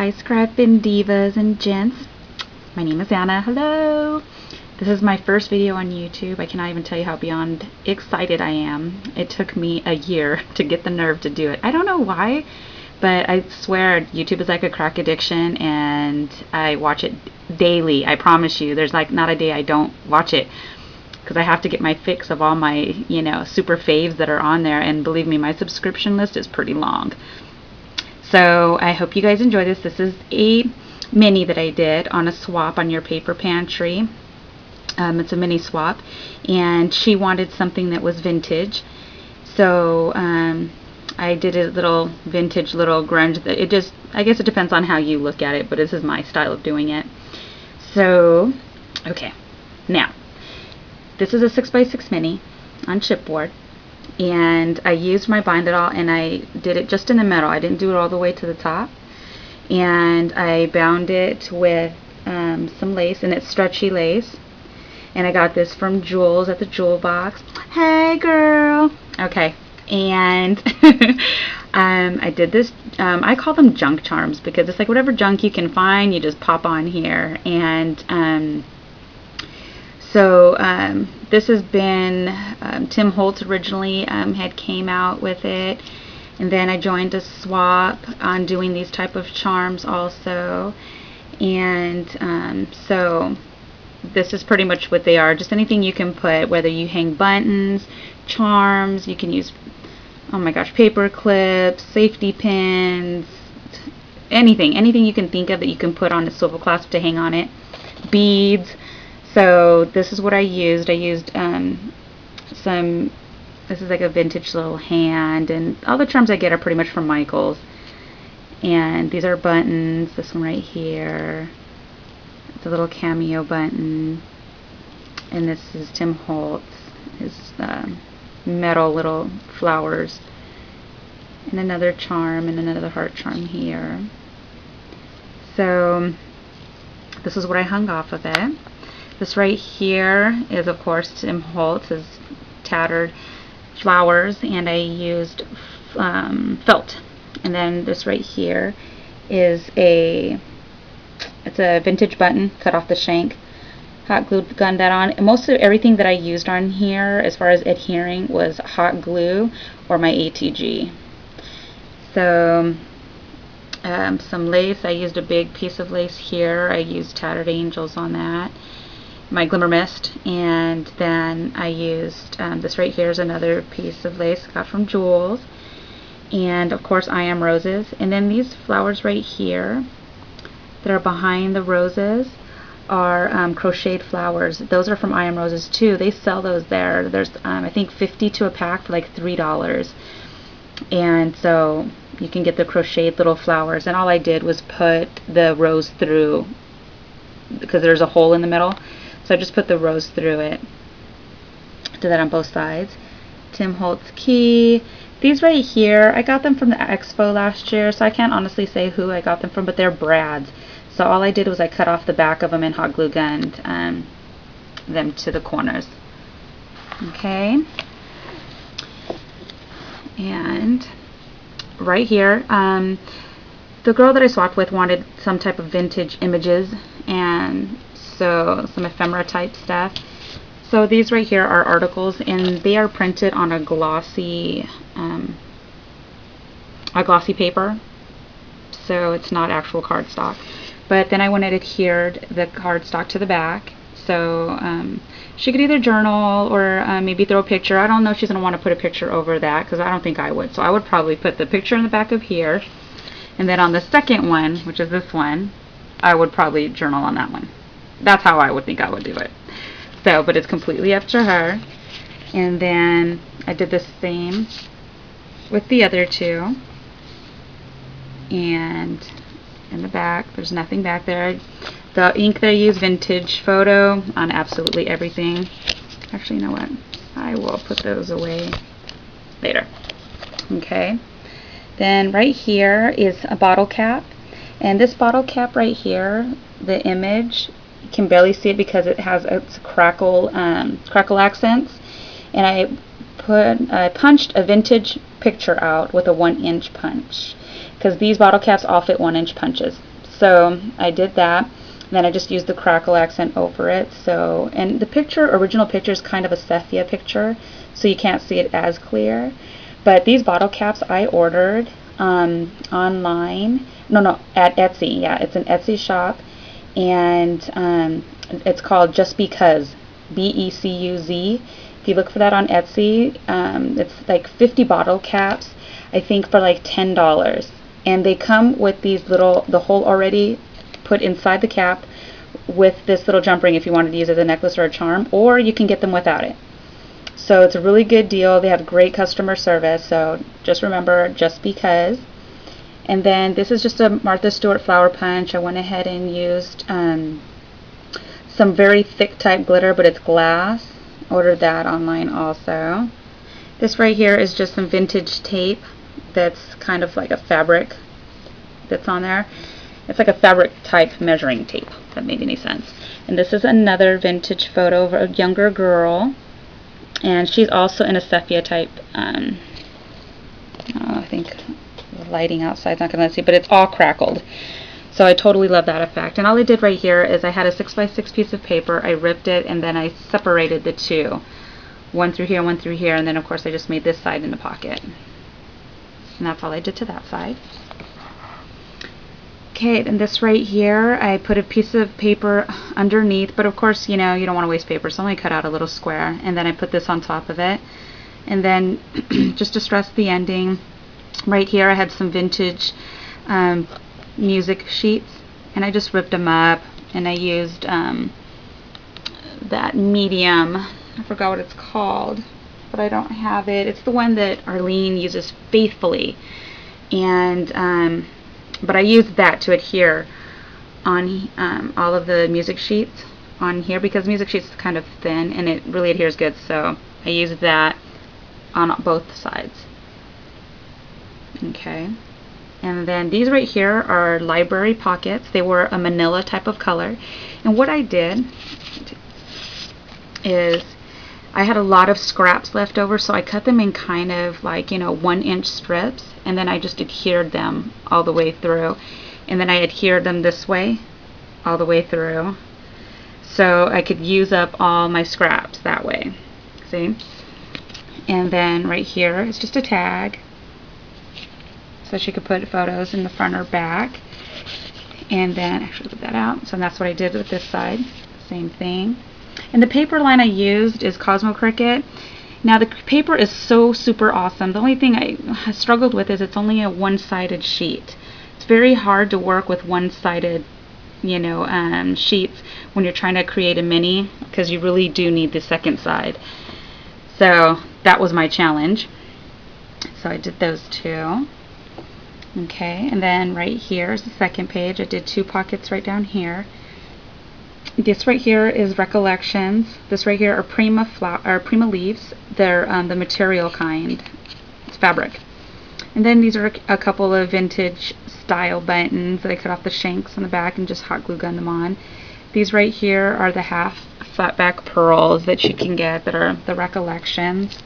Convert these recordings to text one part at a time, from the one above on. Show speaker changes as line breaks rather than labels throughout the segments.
Hi scrapping divas and gents. My name is Anna. Hello. This is my first video on YouTube. I cannot even tell you how beyond excited I am. It took me a year to get the nerve to do it. I don't know why, but I swear YouTube is like a crack addiction and I watch it daily. I promise you, there's like not a day I don't watch it because I have to get my fix of all my, super faves that are on there, and believe me, my subscription list is pretty long. So I hope you guys enjoy this. This is a mini that I did on a swap on Your Paper Pantry. It's a mini swap, and she wanted something that was vintage. So I did a little vintage, little grunge. I guess it depends on how you look at it, but this is my style of doing it. So, okay, now this is a 6x6 mini on chipboard. And I used my bind it all, and I did it just in the middle. I didn't do it all the way to the top. And I bound it with some lace, and it's stretchy lace. And I got this from Jules at the Jewel Box. Hey girl! Okay, and I did this, I call them junk charms because it's like whatever junk you can find, you just pop on here. And so this has been, Tim Holtz originally had came out with it, and then I joined a swap on doing these type of charms also. And so this is pretty much what they are, just anything you can put, whether you hang buttons, charms, you can use, oh my gosh, paper clips, safety pins, anything you can think of that you can put on a swivel clasp to hang on it, beads. So this is what I used. I used this is like a vintage little hand, and all the charms I get are pretty much from Michael's. And these are buttons. This one right here, it's a little cameo button. And this is Tim Holtz, his metal little flowers. And another charm, and another heart charm here. So this is what I hung off of it. This right here is, of course, Tim Holtz's tattered flowers, and I used felt. And then this right here is it's a vintage button, cut off the shank, hot glued gun that on. And most of everything that I used on here as far as adhering was hot glue or my ATG. So some lace, I used a big piece of lace here. I used Tattered Angels on that, my Glimmer Mist. And then I used this right here is another piece of lace got from Jules, and of course I Am Roses. And then these flowers right here that are behind the roses are crocheted flowers. Those are from I Am Roses too. They sell those there. There's I think 50 to a pack for like $3, and so you can get the crocheted little flowers. And all I did was put the rose through, because there's a hole in the middle, so I just put the rose through it. Did that on both sides. Tim Holtz key. These right here, I got them from the expo last year, so I can't honestly say who I got them from, but they're Brad's. So all I did was I cut off the back of them and hot glue gunned them to the corners. Okay. And right here, the girl that I swapped with wanted some type of vintage images, and so some ephemera type stuff. So these right here are articles, and they are printed on a glossy paper, so it's not actual cardstock. But then I went and adhered the cardstock to the back, so she could either journal or maybe throw a picture. I don't know if she's going to want to put a picture over that, because I don't think I would. So I would probably put the picture in the back of here, and then on the second one, which is this one, I would probably journal on that one. That's how I would think I would do it. So, but it's completely up to her. And then I did the same with the other two. And in the back, there's nothing back there. The ink that I use, Vintage Photo, on absolutely everything. Actually, you know what? I will put those away later. Okay. Then right here is a bottle cap. And this bottle cap right here, the image, you can barely see it because it has its crackle accents. And I punched a vintage picture out with a 1-inch punch, because these bottle caps all fit 1-inch punches. So I did that. Then I just used the crackle accent over it. So, and the original picture is kind of a sepia picture, so you can't see it as clear. But these bottle caps I ordered online. No, at Etsy. Yeah, it's an Etsy shop, and it's called Just Because, BECUZ. If you look for that on Etsy, it's like 50 bottle caps, I think, for like $10. And they come with these the hole already put inside the cap with this little jump ring if you wanted to use it as a necklace or a charm, or you can get them without it. So it's a really good deal. They have great customer service, so just remember, Just Because. And then this is just a Martha Stewart flower punch. I went ahead and used some very thick type glitter, but it's glass. Ordered that online also. This right here is just some vintage tape that's kind of like a fabric that's on there. It's like a fabric type measuring tape, if that made any sense. And this is another vintage photo of a younger girl, and she's also in a sepia type. I think the lighting outside is not going to see, but it's all crackled. So I totally love that effect. And all I did right here is I had a 6x6 piece of paper. I ripped it, and then I separated the two, one through here, one through here, and then of course I just made this side in the pocket. And that's all I did to that side. Okay, and this right here, I put a piece of paper underneath, but of course, you know, you don't want to waste paper, so I only cut out a little square, and then I put this on top of it. And then, just to stress the ending, right here I had some vintage music sheets, and I just ripped them up, and I used that medium, I forgot what it's called, but I don't have it. It's the one that Arlene uses faithfully, and but I used that to adhere on all of the music sheets on here, because music sheets is kind of thin and it really adheres good, so I used that on both sides. Okay, and then these right here are library pockets. They were a manila type of color, and what I did is I had a lot of scraps left over, so I cut them in kind of like, you know, 1-inch strips, and then I just adhered them all the way through, and then I adhered them this way all the way through, so I could use up all my scraps that way. See? And then right here is just a tag, so she could put photos in the front or back. And then actually put that out, so that's what I did with this side. Same thing. And the paper line I used is Cosmo Cricket. Now the paper is so super awesome. The only thing I struggled with is it's only a one-sided sheet. It's very hard to work with one-sided, you know, sheets when you're trying to create a mini, because you really do need the second side. So that was my challenge. So I did those two. Okay, and then right here is the second page. I did 2 pockets right down here. This right here is Recollections. This right here are Prima leaves. They're the material kind. It's fabric. And then these are a couple of vintage style buttons that I cut off the shanks on the back and just hot glue gun them on. These right here are the half flat back pearls that you can get that are the Recollections.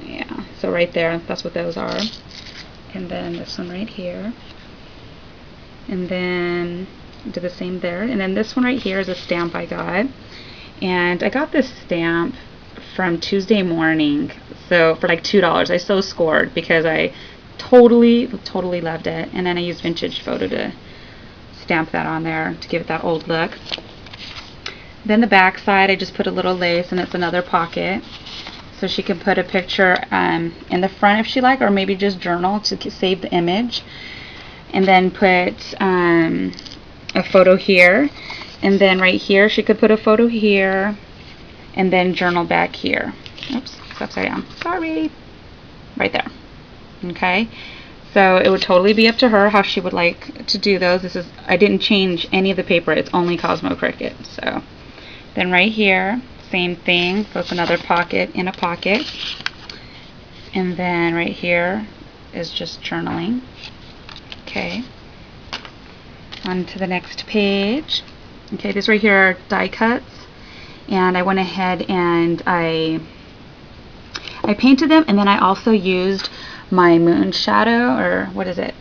Yeah, so right there, that's what those are. And then this one right here. And then do the same there. And then this one right here is a stamp I got. And I got this stamp from Tuesday Morning, so for like $2. I so scored because I totally loved it. And then I used Vintage Photo to stamp that on there to give it that old look. Then the back side, I just put a little lace, and it's another pocket, so she can put a picture in the front if she like, or maybe just journal to save the image. And then put a photo here, and then right here she could put a photo here, and then journal back here. Oops, it's upside down. Sorry. Right there. Okay. So it would totally be up to her how she would like to do those. I didn't change any of the paper. It's only Cosmo Cricket. So then right here, same thing. So it's another pocket in a pocket. And then right here is just journaling. Okay. On to the next page. Okay, this right here are die cuts, and I went ahead and I painted them, and then I also used my moon shadow, or what is it?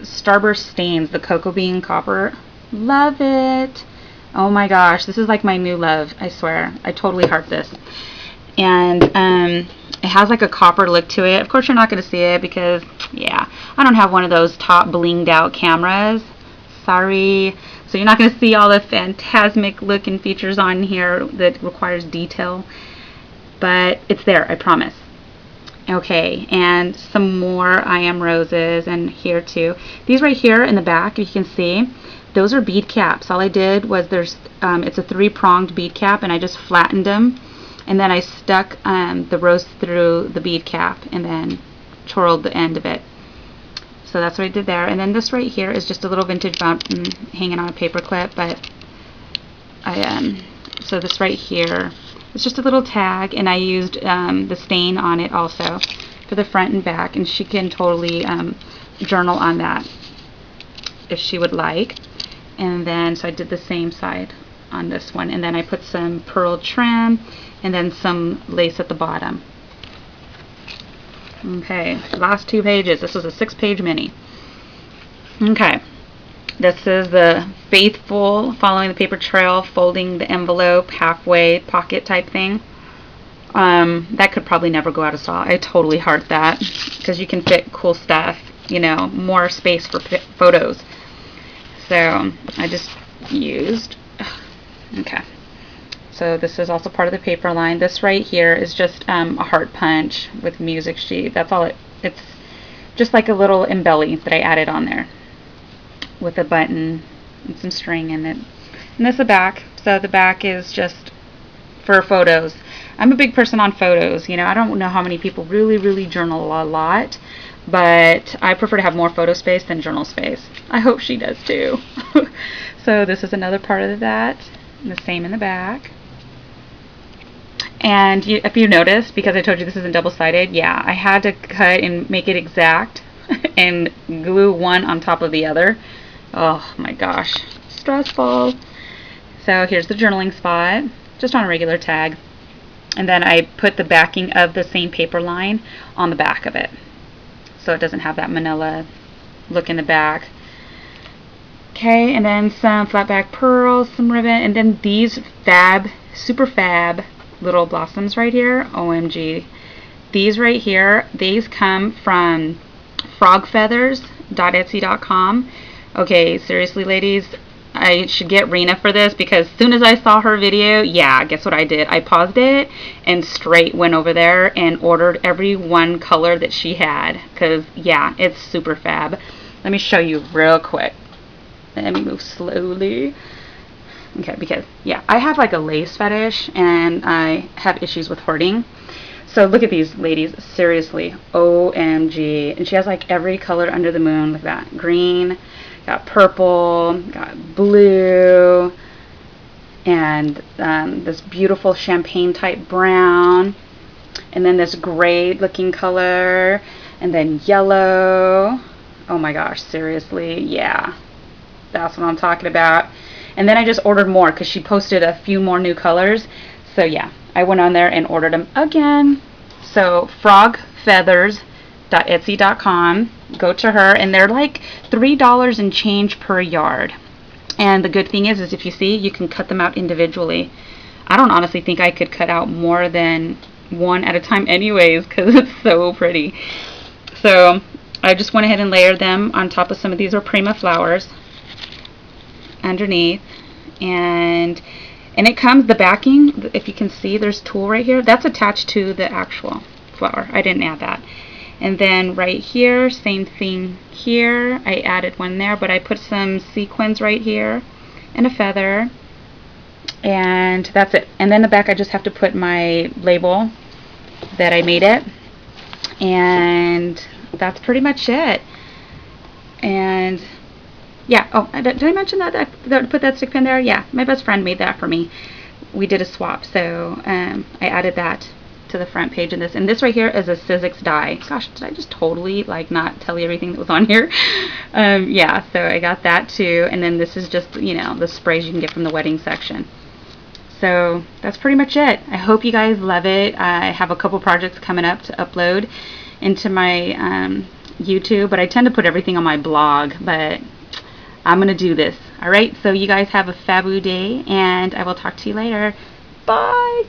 Starburst Stains, the Cocoa Bean Copper. Love it. Oh my gosh, this is like my new love, I swear. I totally heart this. And it has like a copper look to it. Of course you're not going to see it because, yeah, I don't have one of those top blinged out cameras. Sorry. So you're not going to see all the phantasmic looking features on here that requires detail. But it's there, I promise. Okay, and some more I Am Roses, and here too. These right here in the back, you can see, those are bead caps. All I did was it's a 3-pronged bead cap, and I just flattened them, and then I stuck the rose through the bead cap, and then twirled the end of it. So that's what I did there. And then this right here is just a little vintage button hanging on a paper clip, but so this right here, it's just a little tag, and I used the stain on it also for the front and back, and she can totally journal on that if she would like. And then so I did the same side on this one, and then I put some pearl trim and then some lace at the bottom. Okay, last 2 pages. This was a 6-page mini. Okay, this is the faithful following the paper trail, folding the envelope halfway pocket type thing. That could probably never go out of style. I totally heart that because you can fit cool stuff, you know, more space for photos. So I just used, okay. So this is also part of the paper line. This right here is just a heart punch with music sheet. That's all it's just like a little embelly that I added on there with a button and some string in it. And this is the back. So the back is just for photos. I'm a big person on photos. You know, I don't know how many people really journal a lot, but I prefer to have more photo space than journal space. I hope she does too. So this is another part of that. And the same in the back. And if you notice, because I told you this isn't double-sided, yeah, I had to cut and make it exact and glue one on top of the other. Oh my gosh, stressful. So here's the journaling spot, just on a regular tag. And then I put the backing of the same paper line on the back of it, so it doesn't have that manila look in the back. Okay, and then some flat back pearls, some ribbon, and then these super fab little blossoms right here. OMG. These right here, these come from frogfeathers.etsy.com. Okay, seriously ladies, I should get Rena for this, because as soon as I saw her video, yeah, guess what I did? I paused it and straight went over there and ordered every one color that she had, because yeah, it's super fab. Let me show you real quick. Let me move slowly. Okay, because yeah, I have like a lace fetish and I have issues with hoarding. So look at these ladies, seriously, OMG. And she has like every color under the moon. Look at that. Green, got purple, got blue, and this beautiful champagne type brown, and then this gray looking color, and then yellow. Oh my gosh, seriously, yeah, that's what I'm talking about. And then I just ordered more because she posted a few more new colors. So yeah, I went on there and ordered them again. So frogfeathers.etsy.com. Go to her, and they're like $3 and change per yard. And the good thing is if you see, you can cut them out individually. I don't honestly think I could cut out more than one at a time anyways, because it's so pretty. So I just went ahead and layered them on top of some of these are Prima flowers underneath, and it comes, the backing, if you can see, there's tulle right here, that's attached to the actual flower. I didn't add that. And then right here, same thing here, I added one there, but I put some sequins right here and a feather, and that's it. And then the back, I just have to put my label that I made it, and that's pretty much it. And yeah, oh, did I mention that put that stick pin there? Yeah, my best friend made that for me. We did a swap, so I added that to the front page of this. And this right here is a Sizzix die. Gosh, did I just totally like not tell you everything that was on here? Yeah, so I got that too. And then this is just, you know, the sprays you can get from the wedding section. So that's pretty much it. I hope you guys love it. I have a couple projects coming up to upload into my YouTube, but I tend to put everything on my blog, but I'm going to do this. Alright, so you guys have a fabu day, and I will talk to you later. Bye!